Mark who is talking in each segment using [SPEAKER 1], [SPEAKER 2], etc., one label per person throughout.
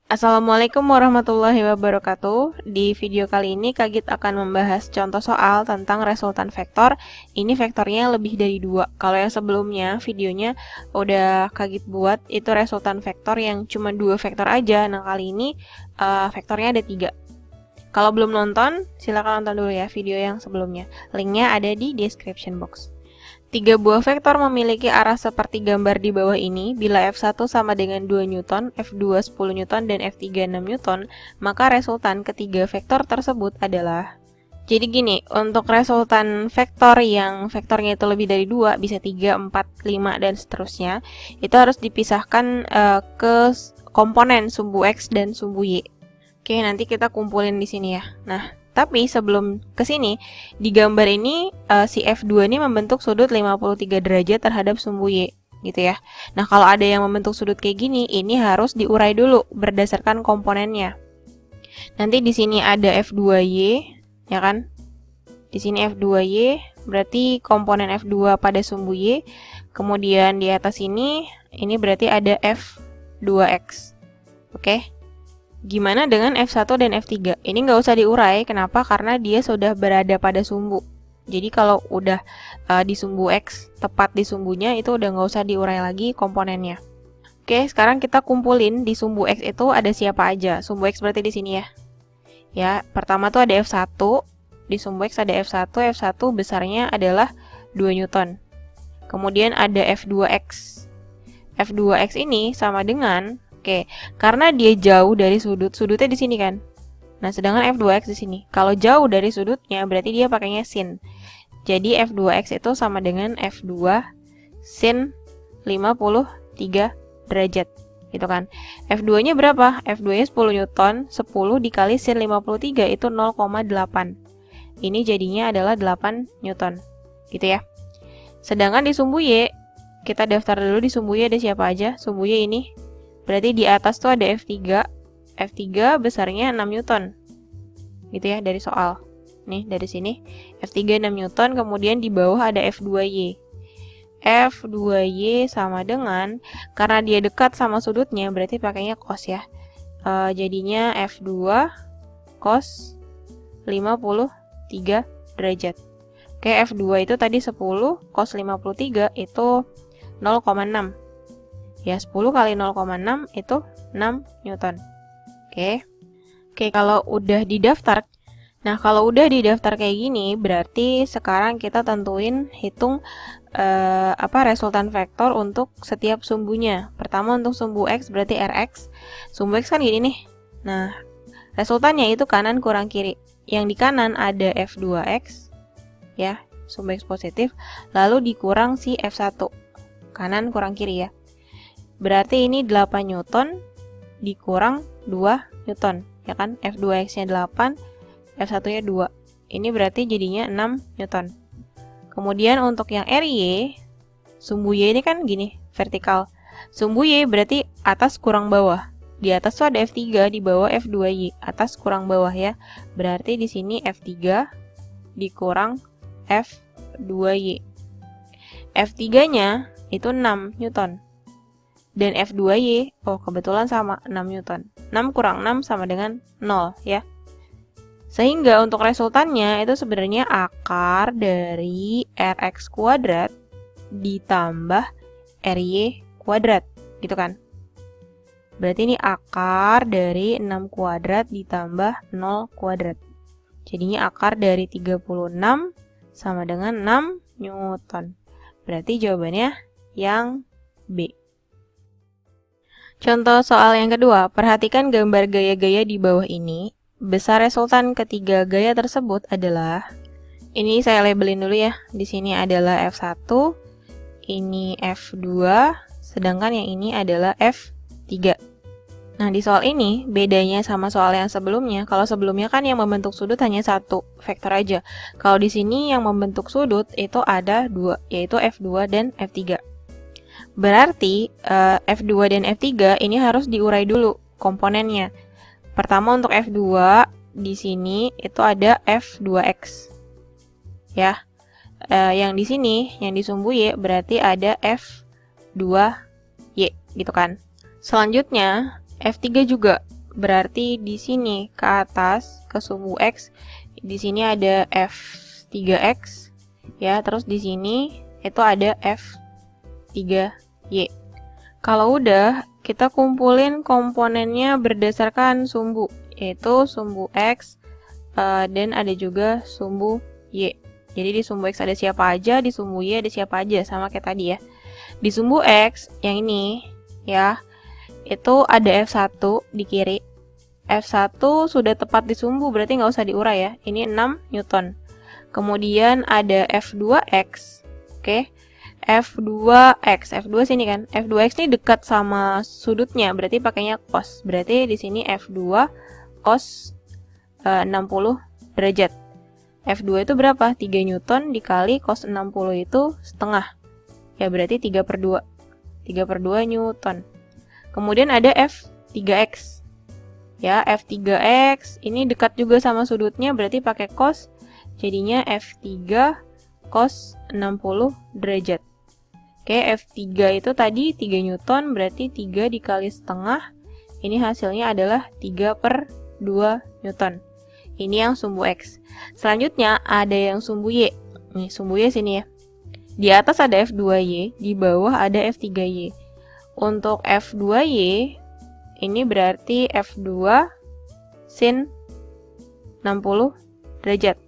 [SPEAKER 1] Assalamualaikum warahmatullahi wabarakatuh. Di video kali ini Kak akan membahas contoh soal tentang resultan vektor. Ini vektornya lebih dari 2. Kalau yang sebelumnya videonya udah Kak buat itu resultan vektor yang cuma 2 vektor aja. Nah kali ini vektornya ada 3. Kalau belum nonton, silakan nonton dulu ya video yang sebelumnya. Linknya ada di description box. 3 buah vektor memiliki arah seperti gambar di bawah ini. Bila F1 sama dengan 2 Newton, F2 10 Newton, dan F3 6 Newton, maka resultan ketiga vektor tersebut adalah... Jadi gini, untuk resultan vektor yang vektornya itu lebih dari 2, bisa 3, 4, 5, dan seterusnya, itu harus dipisahkan ke komponen sumbu X dan sumbu Y. Oke, nanti kita kumpulin di sini ya. Nah, tapi sebelum ke sini, di gambar ini si F2 ini membentuk sudut 53 derajat terhadap sumbu Y, gitu ya. Nah, kalau ada yang membentuk sudut kayak gini, ini harus diurai dulu berdasarkan komponennya. Nanti di sini ada F2Y, ya kan? Di sini F2Y, berarti komponen F2 pada sumbu Y. Kemudian di atas ini berarti ada F2X. Oke? Gimana dengan F1 dan F3? Ini nggak usah diurai, kenapa? Karena dia sudah berada pada sumbu. Jadi kalau udah di sumbu X, tepat di sumbunya, itu udah nggak usah diurai lagi komponennya. Oke, sekarang kita kumpulin di sumbu X itu ada siapa aja. Sumbu X berarti di sini ya. Ya, pertama tuh ada F1. Di sumbu X ada F1. F1 besarnya adalah 2 Newton. Kemudian ada F2X. F2X ini sama dengan... Oke, karena dia jauh dari sudutnya di sini kan. Nah, sedangkan F2X di sini. Kalau jauh dari sudutnya, berarti dia pakainya sin. Jadi F2X itu sama dengan F2 sin 53 derajat. Gitu kan. F2-nya berapa? F2-nya 10 Newton, 10 dikali sin 53 itu 0,8. Ini jadinya adalah 8 Newton. Gitu ya. Sedangkan di sumbu Y, kita daftar dulu di sumbu Y ada siapa aja. Sumbu Y ini berarti di atas tuh ada F3. F3 besarnya 6 Newton. Gitu ya, dari soal. Nih, dari sini. F3 6 Newton, kemudian di bawah ada F2Y. F2Y sama dengan, karena dia dekat sama sudutnya, berarti pakainya cos ya. Jadinya F2 cos 53 derajat. Oke, F2 itu tadi 10, cos 53 itu 0,6. Ya, 10 kali 0,6 itu 6 Newton. Oke. Oke, kalau udah didaftar. Nah, kalau udah didaftar kayak gini, berarti sekarang kita tentuin hitung resultan vektor untuk setiap sumbunya. Pertama untuk sumbu X berarti Rx. Sumbu X kan gini nih. Nah, resultannya itu kanan kurang kiri. Yang di kanan ada F2X. Ya, sumbu X positif. Lalu dikurang si F1. Kanan kurang kiri ya. Berarti ini 8 Newton dikurang 2 Newton, ya kan? F2X-nya 8, F1-nya 2. Ini berarti jadinya 6 Newton. Kemudian untuk yang RY, sumbu Y ini kan gini, vertikal. Sumbu Y berarti atas kurang bawah. Di atas tuh ada F3, di bawah F2Y. Atas kurang bawah ya. Berarti di sini F3 dikurang F2Y. F3-nya itu 6 Newton. Dan F2Y, oh kebetulan sama 6 Newton. 6 kurang 6 sama dengan 0 ya. Sehingga untuk resultannya itu sebenarnya akar dari Rx kuadrat ditambah Ry kuadrat. Gitu kan. Berarti ini akar dari 6 kuadrat ditambah 0 kuadrat. Jadinya akar dari 36 sama dengan 6 Newton. Berarti jawabannya yang B. Contoh soal yang kedua, perhatikan gambar gaya-gaya di bawah ini. Besar resultan ketiga gaya tersebut adalah, ini saya labelin dulu ya. Di sini adalah F1, ini F2, sedangkan yang ini adalah F3. Nah, di soal ini bedanya sama soal yang sebelumnya. Kalau sebelumnya kan yang membentuk sudut hanya satu vektor aja. Kalau di sini yang membentuk sudut itu ada 2, yaitu F2 dan F3. Berarti F2 dan F3 ini harus diurai dulu komponennya. Pertama untuk F2 di sini itu ada F2X. Ya. Yang di sini yang di sumbu Y berarti ada F2Y gitu kan. Selanjutnya F3 juga berarti di sini ke atas, ke sumbu X, di sini ada F3X, ya, terus di sini itu ada F3Y. Kalau udah, kita kumpulin komponennya berdasarkan sumbu, yaitu sumbu X, dan ada juga sumbu Y. Jadi di sumbu X ada siapa aja, di sumbu Y ada siapa aja, sama kayak tadi ya. Di sumbu X, yang ini, ya, itu ada F1 di kiri. F1 sudah tepat di sumbu, berarti nggak usah diurai ya. Ini 6 Newton. Kemudian ada F2X, oke. F2X, F2 sini kan. F2X ini dekat sama sudutnya, berarti pakainya cos. Berarti di sini F2 cos 60 derajat. F2 itu berapa? 3 Newton dikali cos 60 itu setengah. Ya berarti 3/2. 3/2 Newton. Kemudian ada F3X. Ya, F3X ini dekat juga sama sudutnya, berarti pakai cos. Jadinya F3 cos 60 derajat. Oke, F3 itu tadi 3 Newton, berarti 3 dikali setengah. Ini hasilnya adalah 3/2 Newton. Ini yang sumbu X. Selanjutnya ada yang sumbu Y. Nih, sumbu Y sini ya. Di atas ada F2Y, di bawah ada F3Y. Untuk F2Y, ini berarti F2 sin 60 derajat.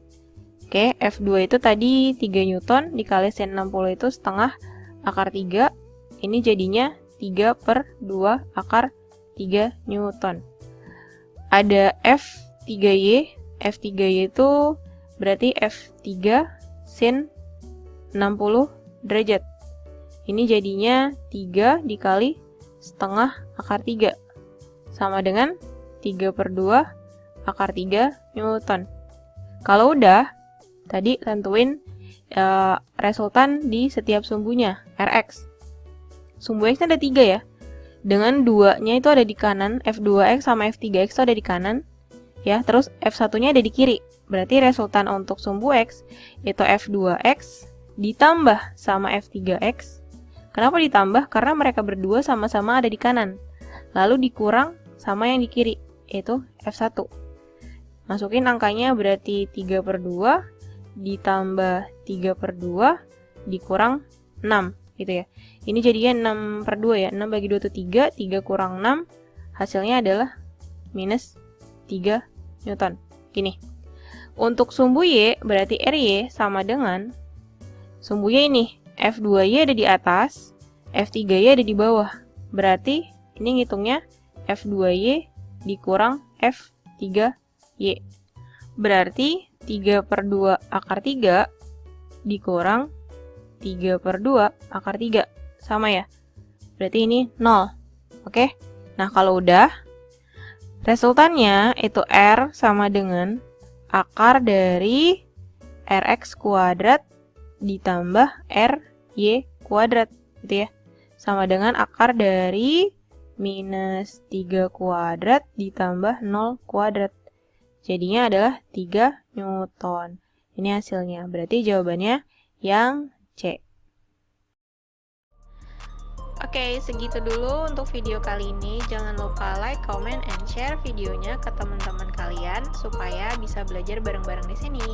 [SPEAKER 1] Oke, F2 itu tadi 3 Newton dikali sin 60 itu setengah akar 3. Ini jadinya 3/2 akar 3 Newton. Ada F3Y. F3Y itu berarti F3 sin 60 derajat. Ini jadinya 3 dikali setengah akar 3. Sama dengan 3/2 akar 3 Newton. Kalau udah, tadi tentuin resultan di setiap sumbunya, Rx. Sumbu X ada 3 ya. Dengan 2-nya itu ada di kanan, F2X sama F3X itu ada di kanan. Ya, terus F1-nya ada di kiri. Berarti resultan untuk sumbu X itu F2X ditambah sama F3X. Kenapa ditambah? Karena mereka berdua sama-sama ada di kanan. Lalu dikurang sama yang di kiri, yaitu F1. Masukin angkanya berarti 3/2 ditambah 3/2 dikurang 6 gitu ya. Ini jadinya 6/2 ya. 6 bagi 2 itu 3, 3 kurang 6 hasilnya adalah minus 3 Newton. Gini. Untuk sumbu Y berarti RY sama dengan sumbu Y ini. F2Y ada di atas, F3Y ada di bawah. Berarti ini ngitungnya F2Y dikurang F3Y. Berarti 3/2 akar 3 dikurang 3/2 akar 3. Sama ya? Berarti ini 0. Oke? Nah, kalau udah, resultannya itu R sama dengan akar dari Rx kuadrat ditambah Ry kuadrat. Gitu ya. Sama dengan akar dari minus 3 kuadrat ditambah 0 kuadrat. Jadinya adalah 3 Newton. Ini hasilnya. Berarti jawabannya yang C. Oke, segitu dulu untuk video kali ini. Jangan lupa like, comment, and share videonya ke teman-teman kalian supaya bisa belajar bareng-bareng di sini.